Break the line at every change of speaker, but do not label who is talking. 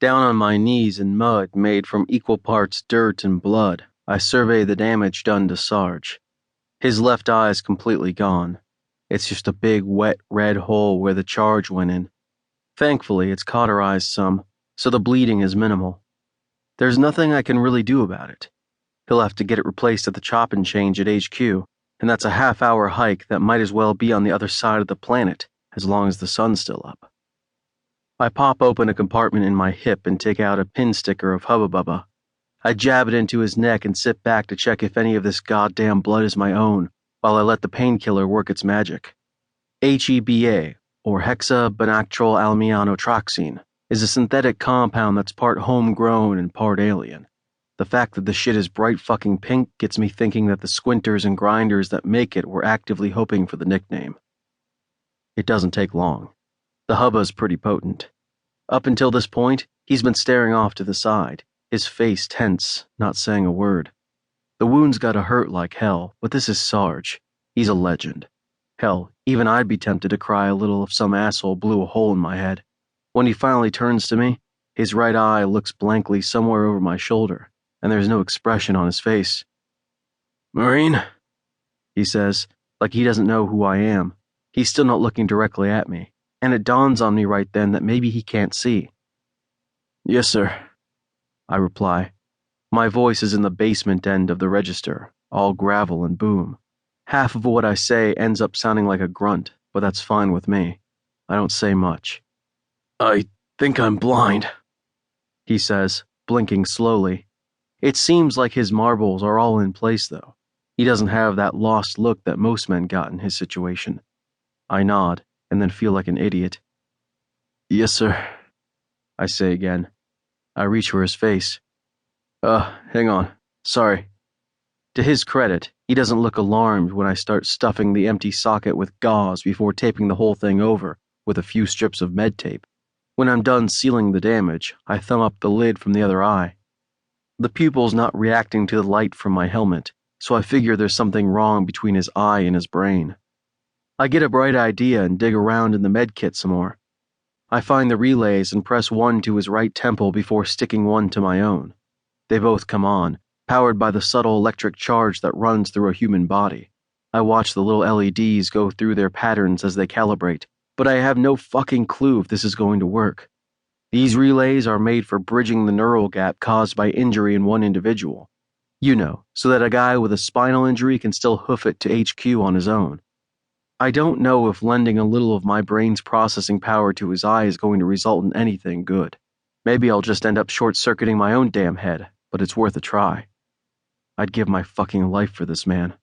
Down on my knees in mud made from equal parts dirt and blood, I survey the damage done to Sarge. His left eye is completely gone. It's just a big, wet, red hole where the charge went in. Thankfully, it's cauterized some, so the bleeding is minimal. There's nothing I can really do about it. He'll have to get it replaced at the chop and change at HQ, and that's a half-hour hike that might as well be on the other side of the planet, as long as the sun's still up. I pop open a compartment in my hip and take out a pin sticker of Hubba Bubba. I jab it into his neck and sit back to check if any of this goddamn blood is my own, while I let the painkiller work its magic. HEBA, or hexabenactylalamianotroxine, is a synthetic compound that's part homegrown and part alien. The fact that the shit is bright fucking pink gets me thinking that the squinters and grinders that make it were actively hoping for the nickname. It doesn't take long. The hubba's pretty potent. Up until this point, he's been staring off to the side, his face tense, not saying a word. The wound's gotta hurt like hell, but this is Sarge. He's a legend. Hell, even I'd be tempted to cry a little if some asshole blew a hole in my head. When he finally turns to me, his right eye looks blankly somewhere over my shoulder, and there's no expression on his face. "Marine," he says, like he doesn't know who I am. He's still not looking directly at me, and it dawns on me right then that maybe he can't see. "Yes, sir," I reply. My voice is in the basement end of the register, all gravel and boom. Half of what I say ends up sounding like a grunt, but that's fine with me. I don't say much. "I think I'm blind," he says, blinking slowly. It seems like his marbles are all in place, though. He doesn't have that lost look that most men got in his situation. I nod, and then feel like an idiot. "Yes, sir," I say again. I reach for his face. Hang on. Sorry." To his credit, he doesn't look alarmed when I start stuffing the empty socket with gauze before taping the whole thing over with a few strips of med tape. When I'm done sealing the damage, I thumb up the lid from the other eye. The pupil's not reacting to the light from my helmet, so I figure there's something wrong between his eye and his brain. I get a bright idea and dig around in the med kit some more. I find the relays and press one to his right temple before sticking one to my own. They both come on, powered by the subtle electric charge that runs through a human body. I watch the little LEDs go through their patterns as they calibrate, but I have no fucking clue if this is going to work. These relays are made for bridging the neural gap caused by injury in one individual. You know, so that a guy with a spinal injury can still hoof it to HQ on his own. I don't know if lending a little of my brain's processing power to his eye is going to result in anything good. Maybe I'll just end up short-circuiting my own damn head, but it's worth a try. I'd give my fucking life for this man.